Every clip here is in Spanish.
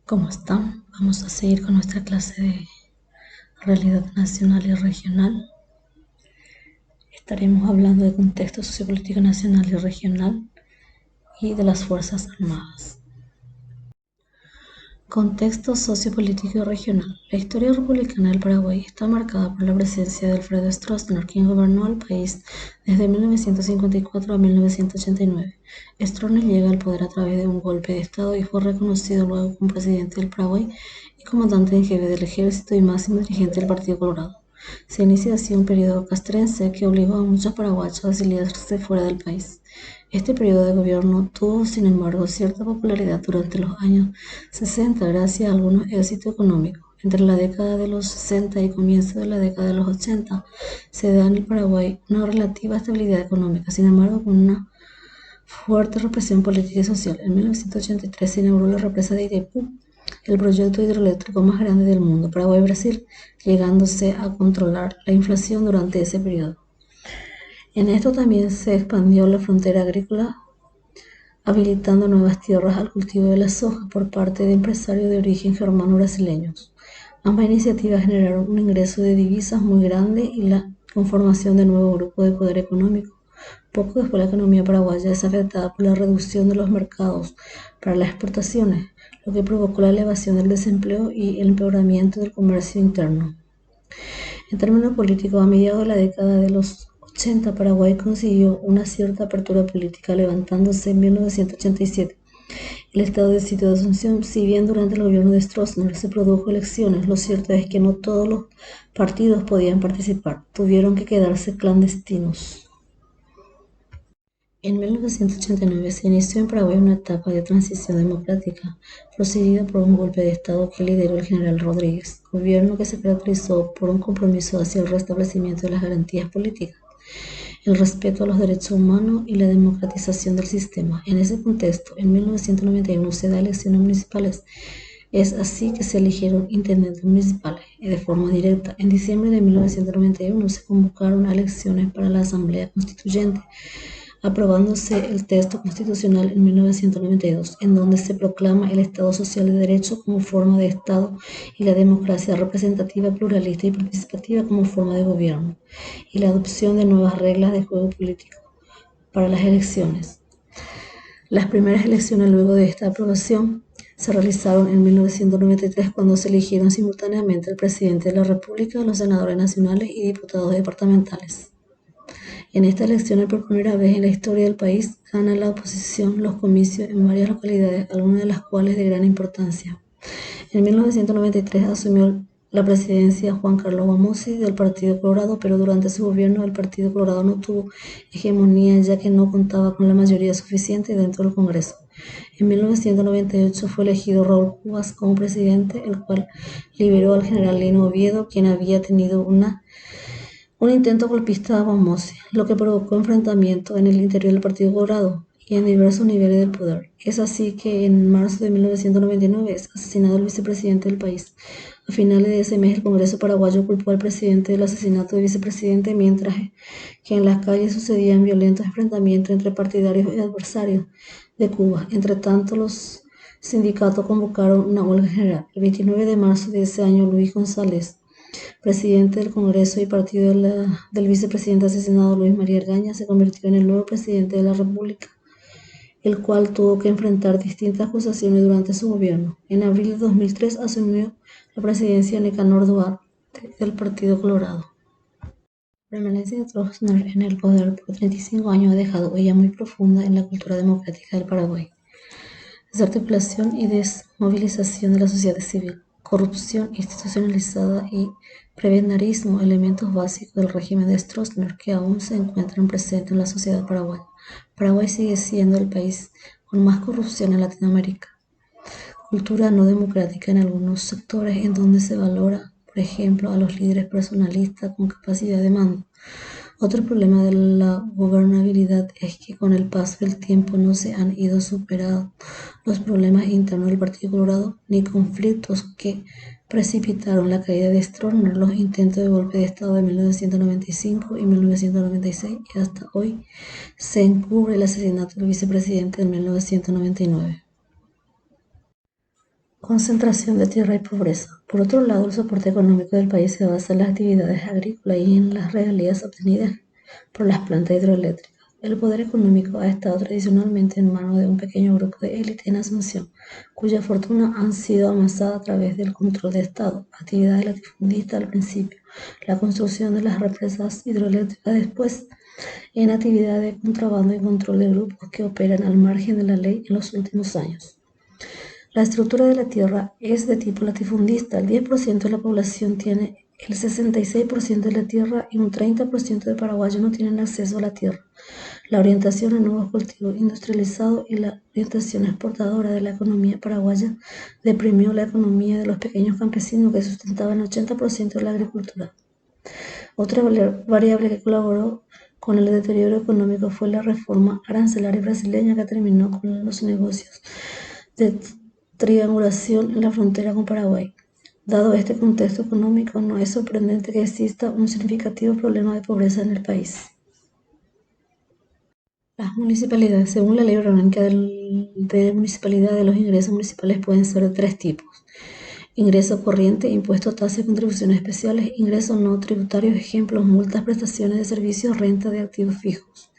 ¿Cómo están? Vamos a seguir con nuestra clase de realidad nacional y regional. Estaremos hablando de contexto sociopolítico nacional y regional y de las Fuerzas Armadas. Contexto sociopolítico y regional. La historia republicana del Paraguay está marcada por la presencia de Alfredo Stroessner, quien gobernó el país desde 1954 a 1989. Stroessner llega al poder a través de un golpe de Estado y fue reconocido luego como presidente del Paraguay y comandante en jefe del ejército y máximo dirigente del Partido Colorado. Se inicia así un periodo castrense que obligó a muchos paraguayos a exiliarse fuera del país. Este periodo de gobierno tuvo, sin embargo, cierta popularidad durante los años 60 gracias a algunos éxitos económicos. Entre la década de los 60 y comienzo de la década de los 80 se da en el Paraguay una relativa estabilidad económica, sin embargo con una fuerte represión política y social. En 1983 se inauguró la represa de Itaipú, el proyecto hidroeléctrico más grande del mundo, Paraguay-Brasil, llegándose a controlar la inflación durante ese periodo. En esto también se expandió la frontera agrícola, habilitando nuevas tierras al cultivo de la soja por parte de empresarios de origen germano-brasileños. Ambas iniciativas generaron un ingreso de divisas muy grande y la conformación de nuevo grupo de poder económico. Poco después la economía paraguaya es afectada por la reducción de los mercados para las exportaciones, lo que provocó la elevación del desempleo y el empeoramiento del comercio interno. En términos políticos, a mediados de la década de los 80, Paraguay consiguió una cierta apertura política, levantándose en 1987 el estado de sitio de Asunción. Si bien durante el gobierno de Stroessner se produjo elecciones, lo cierto es que no todos los partidos podían participar, tuvieron que quedarse clandestinos. En 1989 se inició en Paraguay una etapa de transición democrática, precedida por un golpe de Estado que lideró el general Rodríguez, gobierno que se caracterizó por un compromiso hacia el restablecimiento de las garantías políticas, el respeto a los derechos humanos y la democratización del sistema. En ese contexto, en 1991 se da elecciones municipales. Es así que se eligieron intendentes municipales de forma directa. En diciembre de 1991 se convocaron a elecciones para la Asamblea Constituyente, aprobándose el texto constitucional en 1992, en donde se proclama el Estado Social de Derecho como forma de Estado y la democracia representativa, pluralista y participativa como forma de gobierno, y la adopción de nuevas reglas de juego político para las elecciones. Las primeras elecciones luego de esta aprobación se realizaron en 1993, cuando se eligieron simultáneamente el presidente de la República, los senadores nacionales y diputados departamentales. En estas elecciones, por primera vez en la historia del país, gana la oposición los comicios en varias localidades, algunas de las cuales de gran importancia. En 1993 asumió la presidencia Juan Carlos Bamosi del Partido Colorado, pero durante su gobierno el Partido Colorado no tuvo hegemonía, ya que no contaba con la mayoría suficiente dentro del Congreso. En 1998 fue elegido Raúl Cubas como presidente, el cual liberó al general Lino Oviedo, quien había tenido un intento golpista a Bamosi, lo que provocó enfrentamientos en el interior del Partido Colorado y en diversos niveles del poder. Es así que en marzo de 1999 es asesinado el vicepresidente del país. A finales de ese mes, el Congreso paraguayo culpó al presidente del asesinato del vicepresidente, mientras que en las calles sucedían violentos enfrentamientos entre partidarios y adversarios de Cuba. Entre tanto, los sindicatos convocaron una huelga general. El 29 de marzo de ese año, Luis González, presidente del Congreso y partido del vicepresidente asesinado Luis María Argaña, se convirtió en el nuevo presidente de la República, el cual tuvo que enfrentar distintas acusaciones durante su gobierno. En abril de 2003 asumió la presidencia Nicanor Duarte del Partido Colorado. La permanencia de Stroessner en el poder por 35 años ha dejado huella muy profunda en la cultura democrática del Paraguay. Desarticulación y desmovilización de la sociedad civil, corrupción institucionalizada y prebendarismo, elementos básicos del régimen de Stroessner que aún se encuentran presentes en la sociedad paraguaya. Paraguay sigue siendo el país con más corrupción en Latinoamérica. Cultura no democrática en algunos sectores, en donde se valora, por ejemplo, a los líderes personalistas con capacidad de mando. Otro problema de la gobernabilidad es que con el paso del tiempo no se han ido superando los problemas internos del Partido Colorado ni conflictos que precipitaron la caída de Stroessner, los intentos de golpe de Estado de 1995 y 1996, y hasta hoy se encubre el asesinato del vicepresidente de 1999. Concentración de tierra y pobreza. Por otro lado, el soporte económico del país se basa en las actividades agrícolas y en las regalías obtenidas por las plantas hidroeléctricas. El poder económico ha estado tradicionalmente en manos de un pequeño grupo de élite en Asunción, cuya fortuna han sido amasada a través del control de Estado, actividades latifundistas al principio, la construcción de las represas hidroeléctricas después, en actividades de contrabando y control de grupos que operan al margen de la ley en los últimos años. La estructura de la tierra es de tipo latifundista. El 10% de la población tiene el 66% de la tierra y un 30% de paraguayos no tienen acceso a la tierra. La orientación a nuevos cultivos industrializados y la orientación exportadora de la economía paraguaya deprimió la economía de los pequeños campesinos que sustentaban el 80% de la agricultura. Otra variable que colaboró con el deterioro económico fue la reforma arancelaria brasileña que terminó con los negocios de triangulación en la frontera con Paraguay. Dado este contexto económico, no es sorprendente que exista un significativo problema de pobreza en el país. Las municipalidades. Según la Ley Orgánica de Municipalidades, los ingresos municipales pueden ser de tres tipos: ingreso corriente, impuestos, tasas y contribuciones especiales; ingresos no tributarios, ejemplos, multas, prestaciones de servicios, renta de activos fijos;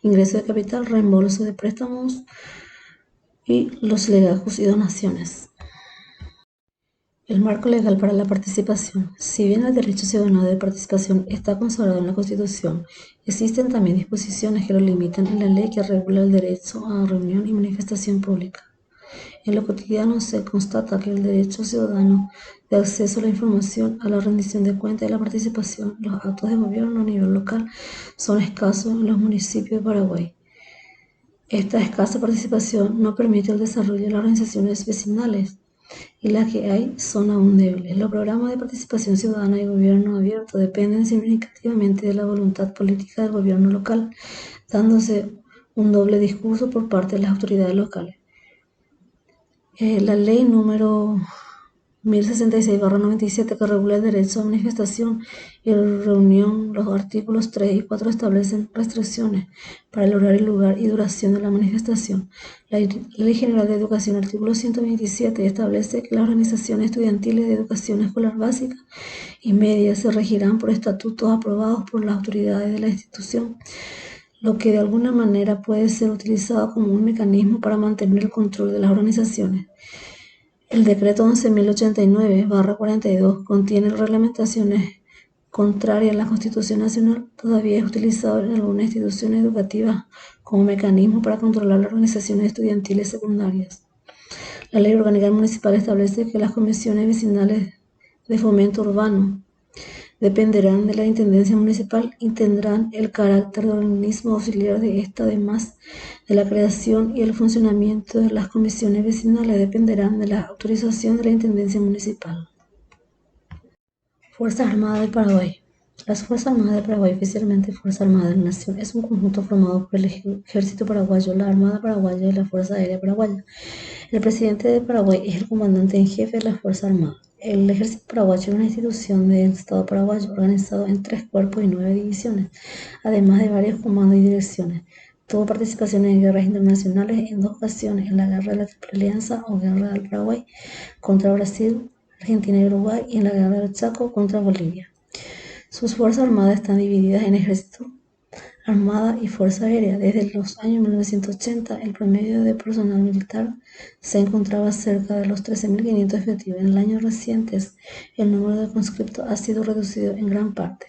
ingreso de capital, reembolso de préstamos y los legajos y donaciones. El marco legal para la participación. Si bien el derecho ciudadano de participación está consagrado en la Constitución, existen también disposiciones que lo limitan en la ley que regula el derecho a reunión y manifestación pública. En lo cotidiano se constata que el derecho ciudadano de acceso a la información, a la rendición de cuentas y a la participación en los actos de gobierno a nivel local son escasos en los municipios de Paraguay. Esta escasa participación no permite el desarrollo de las organizaciones vecinales, y las que hay son aún débiles. Los programas de participación ciudadana y gobierno abierto dependen significativamente de la voluntad política del gobierno local, dándose un doble discurso por parte de las autoridades locales. La ley número 1066/97, que regula el derecho a manifestación y reunión, los artículos 3 y 4 establecen restricciones para el horario, lugar y duración de la manifestación. La Ley General de Educación, artículo 127, establece que las organizaciones estudiantiles de educación escolar básica y media se regirán por estatutos aprobados por las autoridades de la institución, lo que de alguna manera puede ser utilizado como un mecanismo para mantener el control de las organizaciones. El decreto 11.089/42 contiene reglamentaciones contrarias a la Constitución Nacional. Todavía es utilizado en algunas instituciones educativas como mecanismo para controlar las organizaciones estudiantiles secundarias. La Ley Orgánica Municipal establece que las comisiones vecinales de fomento urbano dependerán de la Intendencia Municipal y tendrán el carácter de organismo auxiliar de esta. Además de la creación y el funcionamiento de las comisiones vecinales, dependerán de la autorización de la Intendencia Municipal. Fuerzas Armadas del Paraguay. Las Fuerzas Armadas del Paraguay, oficialmente Fuerza Armada de la Nación, es un conjunto formado por el Ejército Paraguayo, la Armada Paraguaya y la Fuerza Aérea Paraguaya. El presidente de Paraguay es el comandante en jefe de la Fuerza Armada. El Ejército Paraguayo es una institución del Estado paraguayo organizado en 3 cuerpos y 9 divisiones, además de varios comandos y direcciones. Tuvo participación en guerras internacionales en 2 ocasiones: en la Guerra de la Triple Alianza o Guerra del Paraguay contra Brasil, Argentina y Uruguay, y en la Guerra del Chaco contra Bolivia. Sus fuerzas armadas están divididas en Ejército, Armada y Fuerza Aérea. Desde los años 1980, el promedio de personal militar se encontraba cerca de los 13.500 efectivos. En años recientes, el número de conscriptos ha sido reducido en gran parte.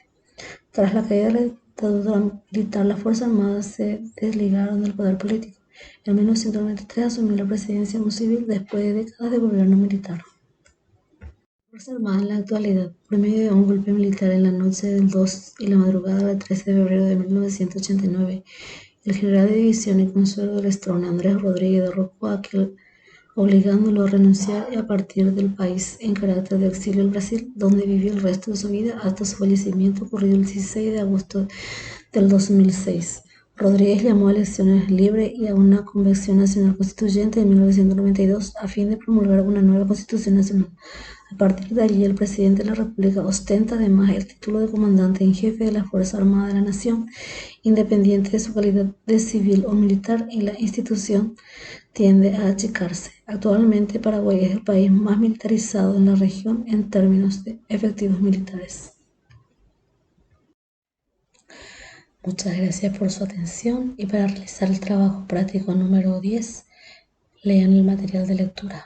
Tras la caída de la dictadura militar, las Fuerzas Armadas se desligaron del poder político. En 1993 asumió la presidencia un civil después de décadas de gobierno militar. Fuerza Armada en la actualidad. Por medio de un golpe militar en la noche del 2 y la madrugada del 13 de febrero de 1989, el general de división y consuelo del Estrón, Andrés Rodríguez, derrocó a aquel, obligándolo a renunciar y a partir del país en carácter de exilio al Brasil, donde vivió el resto de su vida hasta su fallecimiento ocurrido el 16 de agosto del 2006. Rodríguez llamó a elecciones libres y a una convención nacional constituyente en 1992 a fin de promulgar una nueva constitución nacional. A partir de allí, el presidente de la República ostenta además el título de comandante en jefe de la Fuerza Armada de la Nación, independiente de su calidad de civil o militar, y la institución tiende a achicarse. Actualmente Paraguay es el país más militarizado en la región en términos de efectivos militares. Muchas gracias por su atención y para realizar el trabajo práctico número 10, lean el material de lectura.